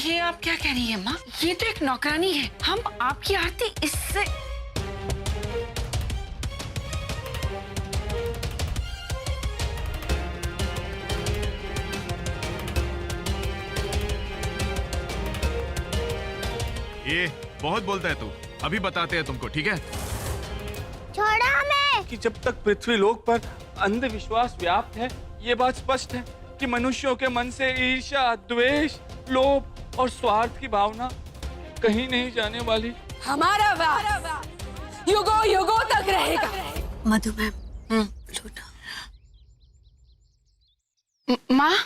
ये आप क्या कह रही है माँ? ये तो एक नौकरानी है। हम आपकी आरती इससे। ये बहुत बोलता है तू। अभी बताते हैं तुमको, ठीक है? छोड़ा हमें। कि जब तक पृथ्वीलोक पर अंधविश्वास व्याप्त है, ये बात स्पष्ट है कि मनुष्यों के मन से ईर्ष्या, द्वेष, लोभ और स्वार्थ की भावना कहीं नहीं जाने वाली। हमारा वार युगों युगों तक रहेगा। मधु मैम, माँ,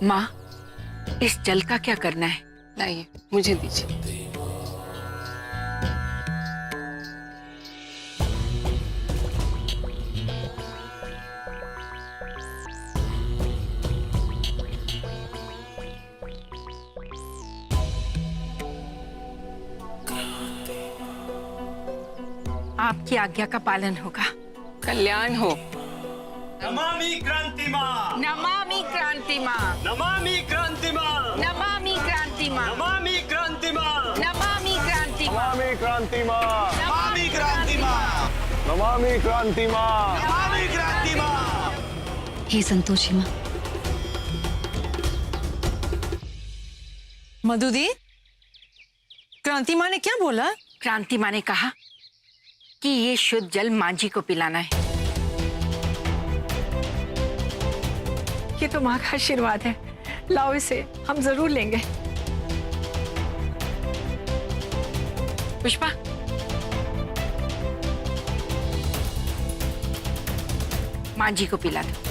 माँ, इस जल का क्या करना है? लाइए, मुझे दीजिए। आपकी आज्ञा का पालन होगा। कल्याण हो। नमामि क्रांति माँ, नमामि क्रांति माँ, नमामि क्रांति माँ, नमामि क्रांति माँ, नमामि क्रांति माँ, नमामि क्रांति माँ, नमामि क्रांति माँ, नमामि क्रांति माँ, नमामि क्रांति माँ, नमामि क्रांति माँ। हे संतोषी माँ। मधु दी, क्रांति माँ ने क्या बोला? क्रांति माँ ने कहा कि ये शुद्ध जल माँ जी को पिलाना है। ये तो माँ का आशीर्वाद है। लाओ इसे, हम जरूर लेंगे। पुष्पा, माँ जी को पिला दो।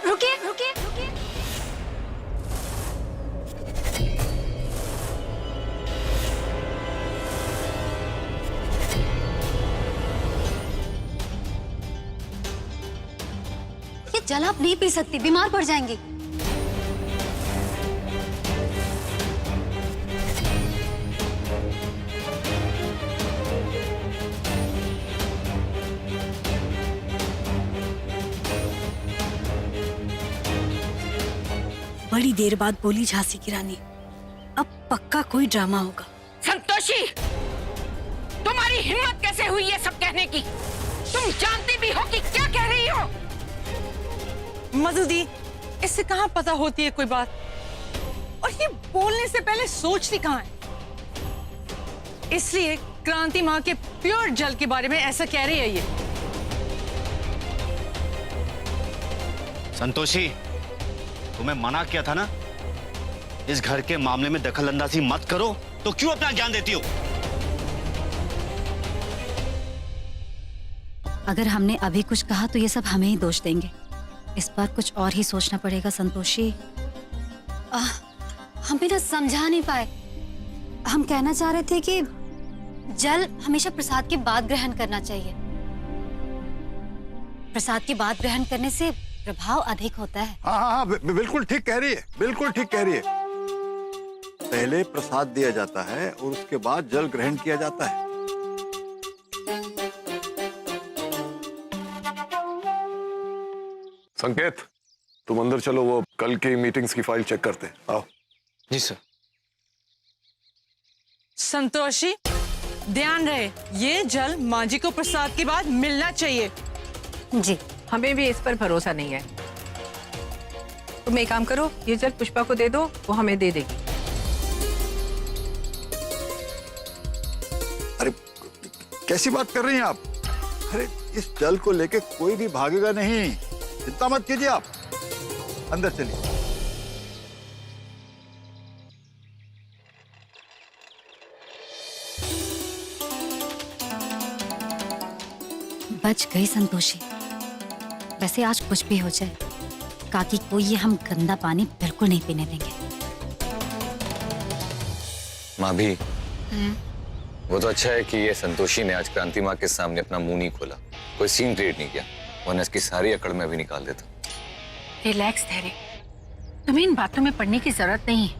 रुकिए रुकिए रुकिए। ये जल आप नहीं पी सकती, बीमार पड़ जाएंगी। बड़ी देर बाद बोली झांसी की रानी, अब पक्का कोई ड्रामा होगा। संतोषी, तुम्हारी हिम्मत कैसे हुई ये सब कहने की? तुम जानती भी हो कि क्या कह रही हो? मधु दी, इससे कहाँ पता होती है कोई बात? और ये बोलने से पहले सोचती कहाँ है? इसलिए क्रांति माँ के प्योर जल के बारे में ऐसा कह रही है ये। संतोषी, तुम्हें मना किया था ना, इस घर के मामले में दखल अंदाजी मत करो, तो क्यों अपना ज्ञान देती हो? अगर हमने अभी कुछ कहा तो ये सब हमें ही दोष देंगे। इस बार कुछ और ही सोचना पड़ेगा संतोषी। हम भी ना समझा नहीं पाए। हम कहना चाह रहे थे कि जल हमेशा प्रसाद के बाद ग्रहण करना चाहिए। प्रसाद के बाद ग्रहण करने से प्रभाव अधिक होता है। हाँ हाँ हाँ, बिल्कुल ठीक कह रही है, बिल्कुल ठीक कह रही है। पहले प्रसाद दिया जाता है और उसके बाद जल ग्रहण किया जाता है। संकेत, तुम अंदर चलो, वो कल की मीटिंग्स की फाइल चेक करते हैं। आओ। जी सर। संतोषी, ध्यान रहे, ये जल माँ जी को प्रसाद के बाद मिलना चाहिए। जी। हमें भी इस पर भरोसा नहीं है। तुम एक काम करो, ये जल पुष्पा को दे दो, वो हमें दे देगी। अरे कैसी बात कर रही हैं आप? अरे इस जल को लेके कोई भी भागेगा नहीं, चिंता मत कीजिए आप। अंदर चलिए। बच गई संतोषी। वैसे आज कुछ भी हो जाए, काकी को ये हम गंदा पानी बिल्कुल नहीं पीने देंगे। माँ भी वो तो अच्छा है कि ये संतोषी ने आज क्रांति माँ के सामने अपना मुंह नहीं खोला, कोई सीन क्रिएट नहीं किया, वरना इसकी सारी अकड़ में अभी निकाल देता। रिलैक्स धैर्य, तुम्हें इन बातों में पढ़ने की जरूरत नहीं है।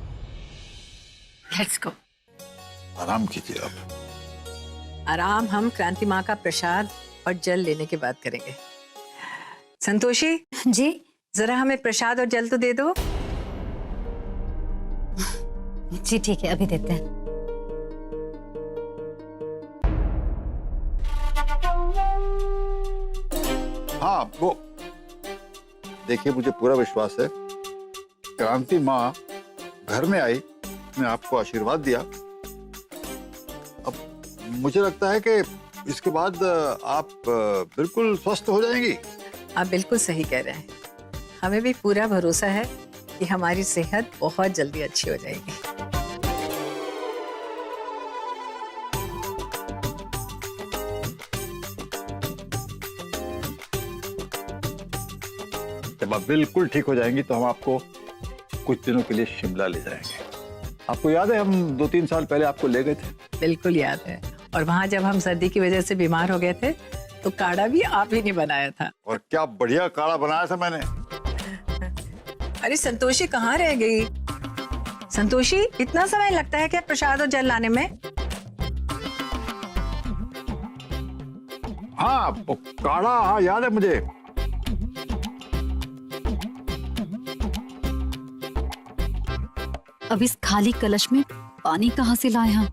Let's go. आराम कीजिए आप। आराम हम क्रांति माँ का प्रसाद और जल लेने के बाद करेंगे। संतोषी जी जरा हमें प्रसाद और जल तो दे दो। जी ठीक है, अभी देते हैं। हाँ वो देखिए, मुझे पूरा विश्वास है क्रांति माँ घर में आई, ने आपको आशीर्वाद दिया। अब मुझे लगता है कि इसके बाद आप बिल्कुल स्वस्थ हो जाएंगी। आप बिल्कुल सही कह रहे हैं, हमें भी पूरा भरोसा है कि हमारी सेहत बहुत जल्दी अच्छी हो जाएगी। जब आप बिल्कुल ठीक हो जाएंगी तो हम आपको कुछ दिनों के लिए शिमला ले जाएंगे। आपको याद है हम 2-3 साल पहले आपको ले गए थे? बिल्कुल याद है। और वहाँ जब हम सर्दी की वजह से बीमार हो गए थे तो काढ़ा भी आप ही ने बनाया था। और क्या बढ़िया काढ़ा बनाया था मैंने। अरे संतोषी कहाँ रह गई? संतोषी, इतना समय लगता है क्या प्रसाद और जल लाने में? हाँ वो काढ़ा, हाँ याद है मुझे। अब इस खाली कलश में पानी कहाँ से लाए हम?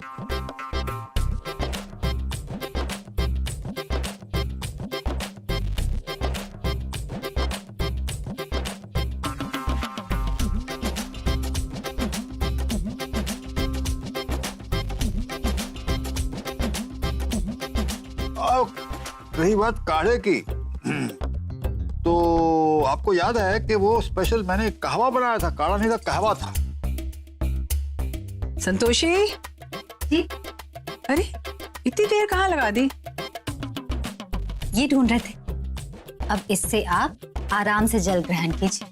रही बात काढ़े की, तो आपको याद है कि वो स्पेशल मैंने कहवा बनाया था, काढ़ा नहीं था, कहवा था। संतोषी जी? अरे इतनी देर कहाँ लगा दी? ये ढूंढ रहे थे। अब इससे आप आराम से जल ग्रहण कीजिए।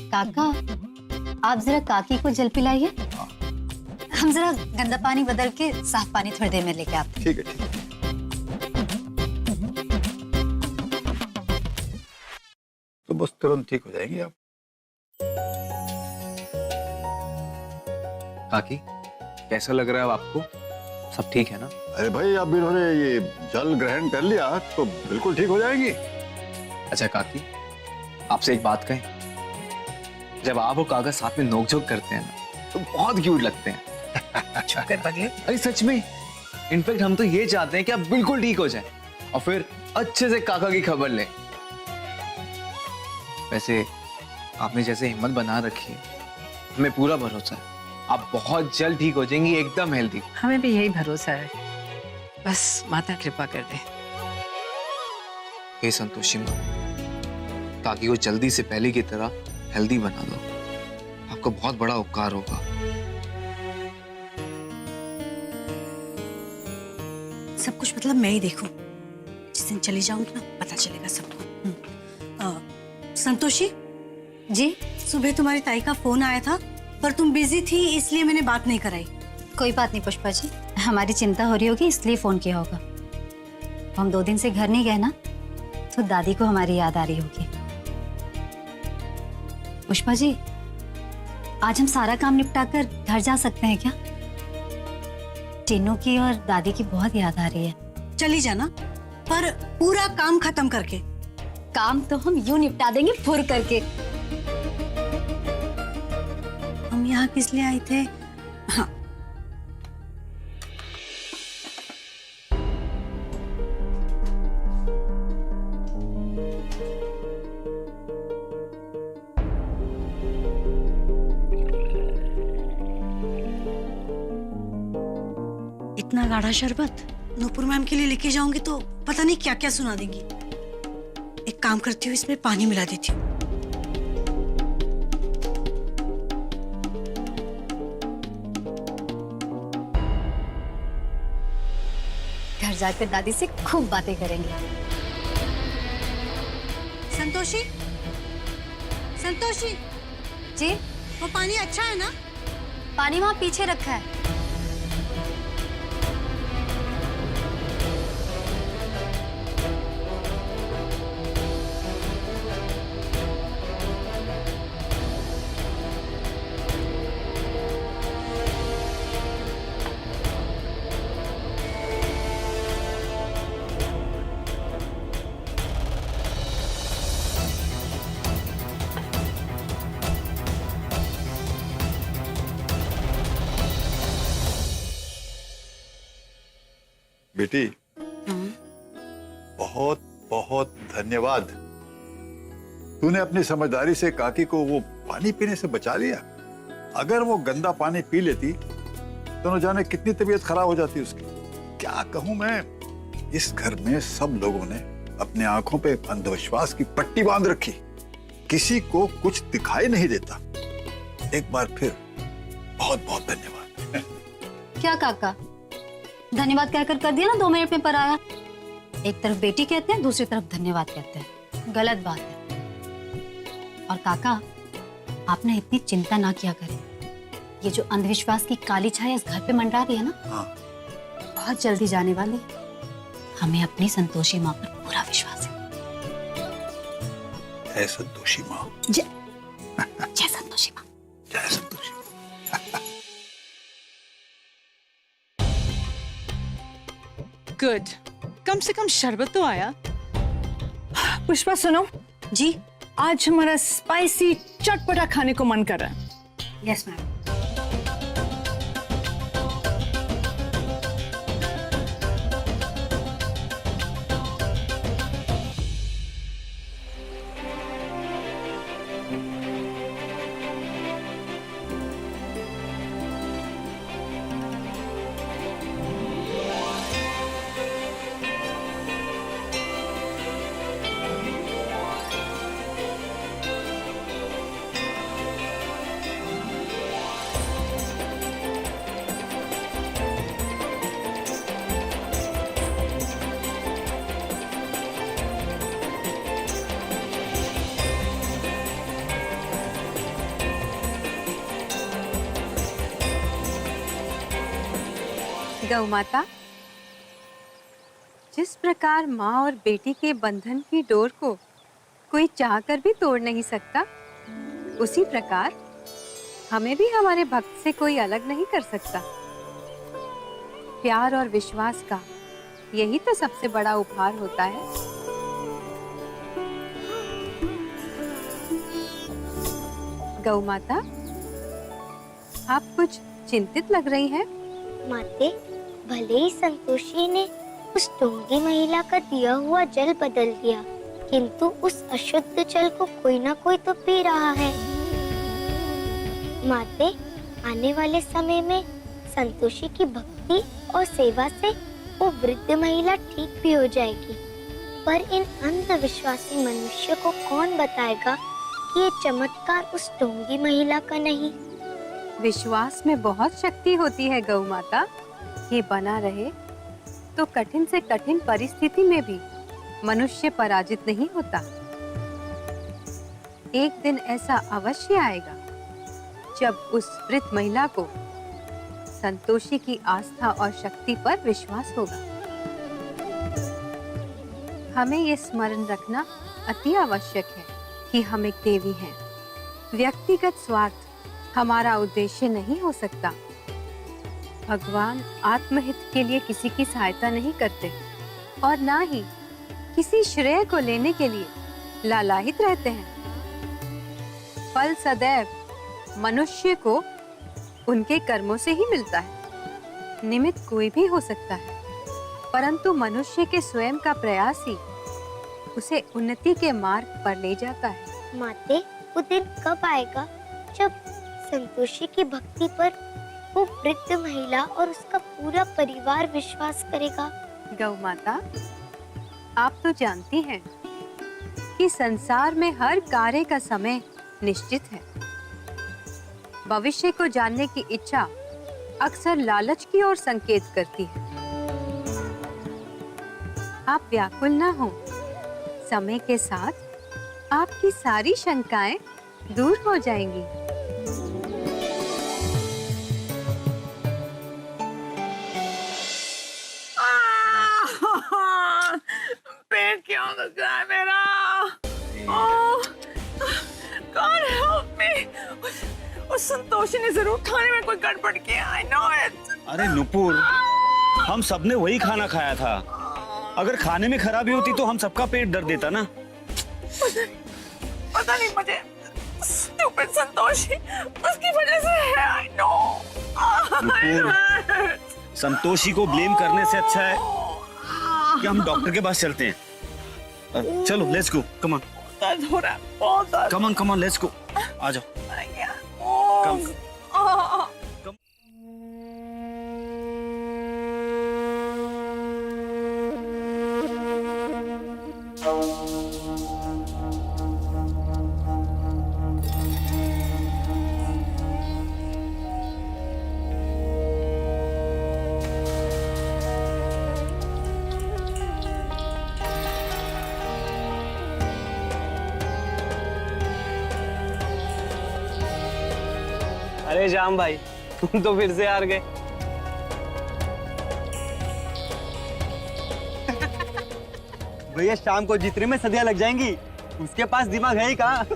काका, आप जरा काकी को जल पिलाइए। हम जरा गंदा पानी बदल के साफ पानी थोड़ी देर में लेके आते हैं। ठीक है, ठीक है। तो बस तुरंत ठीक हो जाएंगे आप। काकी, कैसा लग रहा है अब आपको? सब ठीक है ना? अरे भाई, अब इन्होंने ये जल ग्रहण कर लिया तो बिल्कुल ठीक हो जाएंगी। अच्छा काकी, आपसे एक बात कहें, जब आप और काका साथ में नोकझोंक करते हैं ना तो बहुत क्यूट लगते हैं। शुक्र पगले। अरे सच में, इनफैक्ट हम तो ये चाहते हैं कि आप बिल्कुल ठीक हो जाएं और फिर अच्छे से काका की खबर लें। वैसे आपने जैसे हिम्मत बना रखी है, हमें पूरा भरोसा है आप बहुत जल्द ठीक हो जाएंगी, एकदम हेल्दी। हमें भी यही भरोसा है, बस माता कृपा कर दे। हे संतोषी माँ, काकी को जल्दी से पहले की तरह हेल्दी बना दो, आपको बहुत बड़ा उपकार होगा। सब कुछ मतलब मैं ही देखूं। जिस दिन चली जाऊंगी ना, पता चलेगा सबको। संतोषी जी? सुबह तुम्हारी ताई का फोन आया था, पर तुम बिजी थी इसलिए मैंने बात नहीं कराई। कोई बात नहीं पुष्पा जी, हमारी चिंता हो रही होगी इसलिए फोन किया होगा। हम 2 दिन से घर नहीं गए ना, तो दादी को हमारी याद आ रही होगी। पुष्पा जी, आज हम सारा काम निपटा कर घर जा सकते हैं क्या? टीनू की और दादी की बहुत याद आ रही है। चली जाना, पर पूरा काम खत्म करके। काम तो हम यूं निपटा देंगे फुर करके। हम यहाँ किस लिए आए थे? हाँ, इतना गाढ़ा शरबत नूपुर मैम के लिए लेके जाऊंगी तो पता नहीं क्या क्या सुना देंगी। एक काम करती हूँ, इसमें पानी मिला देती हूँ। घर जाकर दादी से खूब बातें करेंगे। संतोषी, संतोषी जी? वो पानी अच्छा है ना? पानी वहाँ पीछे रखा है। बेटी, बहुत बहुत धन्यवाद। तूने अपनी समझदारी से काकी को वो पानी पीने से बचा लिया। अगर वो गंदा पानी पी लेती तो न जाने कितनी तबीयत खराब हो जाती उसकी। क्या कहूं मैं, इस घर में सब लोगों ने अपने आंखों पे अंधविश्वास की पट्टी बांध रखी, किसी को कुछ दिखाई नहीं देता। एक बार फिर बहुत बहुत धन्यवाद। क्या काका, धन्यवाद कहकर कर दिया ना 2 मिनट में पराया। एक तरफ बेटी कहते हैं, दूसरी तरफ धन्यवाद कहते हैं, गलत बात है। और काका, आपने इतनी चिंता ना किया करें। ये जो अंधविश्वास की काली छाया इस घर पे मंडरा रही है ना, हाँ। बहुत जल्दी जाने वाली है। हमें अपनी संतोषी माँ पर पूरा विश्वास है। संतोषी माँ, जय संतोषी माँ। जय संतोषी। गुड, कम से कम शरबत तो आया। पुष्पा सुनो जी। आज हमारा स्पाइसी चटपटा खाने को मन कर रहा है। Yes ma'am. गौ माता, जिस प्रकार माँ और बेटी के बंधन की डोर को कोई चाहकर भी तोड़ नहीं सकता, उसी प्रकार हमें भी हमारे भक्त से कोई अलग नहीं कर सकता। प्यार और विश्वास का यही तो सबसे बड़ा उपहार होता है। गौ माता, आप कुछ चिंतित लग रही हैं। माते, भले ही संतोषी ने उस ढोंगी महिला का दिया हुआ जल बदल दिया, किंतु उस अशुद्ध जल को कोई ना कोई तो पी रहा है। माते, आने वाले समय में संतोषी की भक्ति और सेवा से वो वृद्ध महिला ठीक भी हो जाएगी। पर इन अंधविश्वासी मनुष्य को कौन बताएगा कि ये चमत्कार उस ढोंगी महिला का नहीं। विश्वास में बहुत शक्ति होती है गौ माता। ये बना रहे तो कठिन से कठिन परिस्थिति में भी मनुष्य पराजित नहीं होता। एक दिन ऐसा अवश्य आएगा जब उस वृद्ध महिला को संतोषी की आस्था और शक्ति पर विश्वास होगा। हमें ये स्मरण रखना अति आवश्यक है कि हम एक देवी हैं। व्यक्तिगत स्वार्थ हमारा उद्देश्य नहीं हो सकता। भगवान आत्महित के लिए किसी की सहायता नहीं करते और ना ही किसी श्रेय को लेने के लिए लालायित रहते हैं। फल सदैव मनुष्य को उनके कर्मों से ही मिलता है। निमित्त कोई भी हो सकता है, परंतु मनुष्य के स्वयं का प्रयास ही उसे उन्नति के मार्ग पर ले जाता है। माते, वो दिन कब आएगा जब संतोषी की भक्ति पर वो वृद्ध महिला और उसका पूरा परिवार विश्वास करेगा? गौ माता, आप तो जानती हैं कि संसार में हर कार्य का समय निश्चित है। भविष्य को जानने की इच्छा अक्सर लालच की ओर संकेत करती है। आप व्याकुल न हो, समय के साथ आपकी सारी शंकाएं दूर हो जाएंगी। संतोषी ने जरूर खाने में कोई गड़बड़ किया। I know it. अरे नुपुर, हम सबने वही खाना खाया था। अगर खाने में खराबी होती तो हम सबका पेट दर्द देता ना। पता नहीं मुझे, स्टूपिड संतोषी उसकी वजह से है। I know. नुपुर, संतोषी को ब्लेम करने से अच्छा है कि हम डॉक्टर के पास चलते हैं। चलो लेट्स गो, कम ऑन। दर्द हो रहा है, बहुत दर्द। कम ऑन लेट्स गो, आ जाओ। कम। अरे जाम भाई, तुम तो फिर से हार गए। भैया शाम को जीतने में सदियां लग जाएंगी, उसके पास दिमाग है ही कहाँ।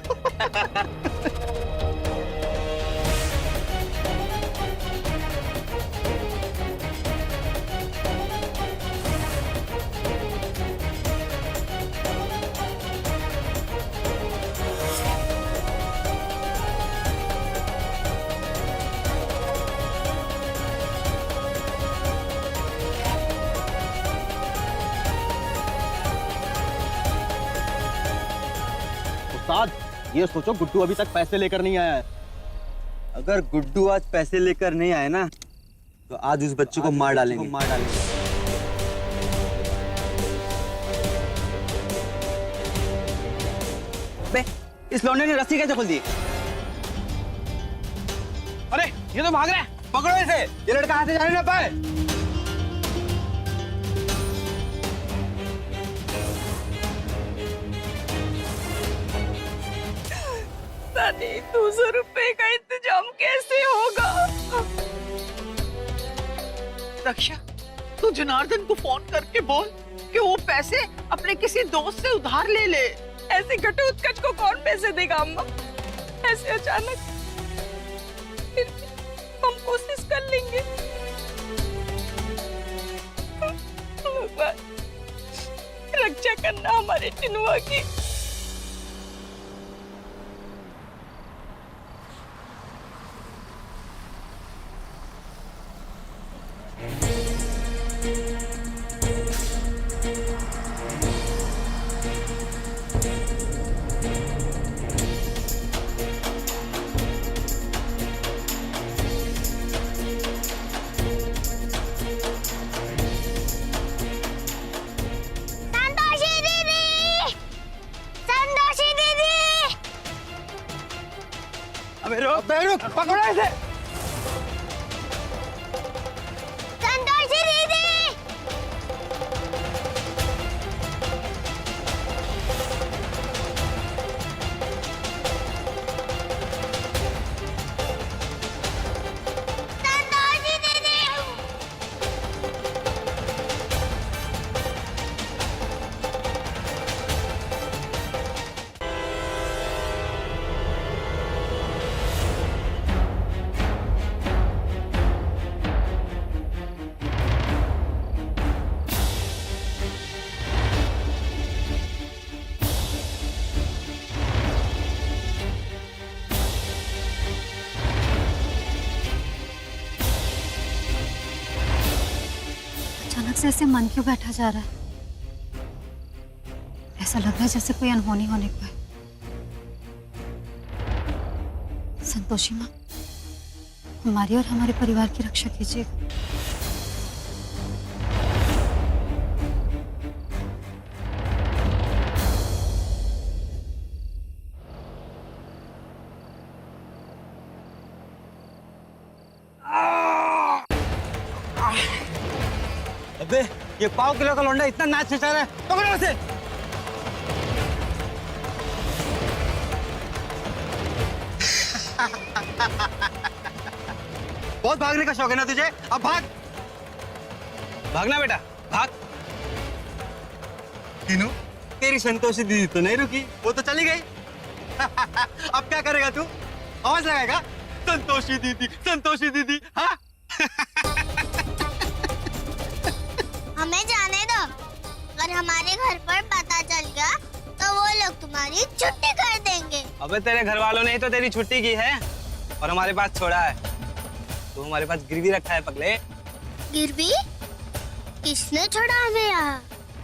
उस्ताद, ये सोचो गुड्डू अभी तक पैसे लेकर नहीं आया है। अगर गुड्डू आज पैसे लेकर नहीं आए ना, तो आज उस बच्चे को मार डालेंगे। बे, इस लौंडे ने रस्सी कैसे खोल दी? अरे ये तो भाग रहा है, पकड़ो इसे। ये लड़का हाथ से जाने ना पाए। दादी, 200 रुपए का इंतजाम कैसे होगा? रक्षा, तू जनार्दन को फोन करके बोल कि वो पैसे अपने किसी दोस्त से उधार ले ले। ऐसे घटे उत्कच को कौन पैसे देगा अम्मा? ऐसे अचानक। फिर हम कोशिश कर लेंगे। रक्षा करना हमारे टिनुआ की। रुक, पकड़ो इसे। संतोषी दीदी, संतोषी दीदी। अचानक से ऐसे मन क्यों बैठा जा रहा है? ऐसा लग रहा है जैसे कोई अनहोनी होने को है। संतोषी माँ, हमारी और हमारे परिवार की रक्षा कीजिएगा। अबे, ये 5 किलो का लौंडा इतना नाच नचा रहा है, पकड़ो उसे। बहुत भागने का शौक है ना तुझे? अब भाग। भागना बेटा, भाग। तीनू, तेरी संतोषी दीदी तो नहीं रुकी, वो तो चली गई। अब क्या करेगा तू? आवाज लगाएगा? संतोषी दीदी हाँ। हमें जाने दो, अगर हमारे घर पर पता चल गया तो वो लोग तुम्हारी छुट्टी कर देंगे। अबे तेरे घर वालों ने ही तो तेरी छुट्टी की है और हमारे पास छोड़ा है। तो हमारे पास गिरवी रखा है पगले। गिरवी? किसने छोड़ा हमें यहाँ?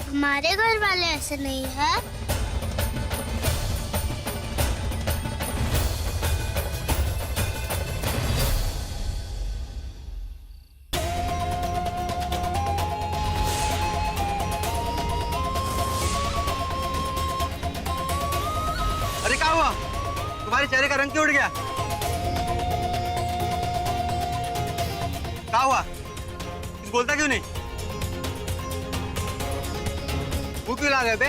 हमारे घर वाले ऐसे नहीं है। अरे क्या हुआ? तुम्हारे चेहरे का रंग क्यों उड़ गया? क्या हुआ? कुछ बोलता क्यों नहीं? वो क्यों ला रहे बे?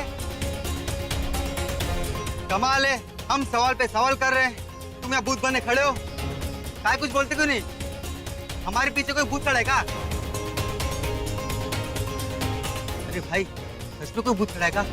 कमाल है, हम सवाल पे सवाल कर रहे हैं, तुम यहाँ भूत बने खड़े हो। क्या कुछ बोलते क्यों नहीं? हमारे पीछे कोई भूत खड़ा है क्या? अरे भाई, सच में कोई भूत खड़ा है क्या?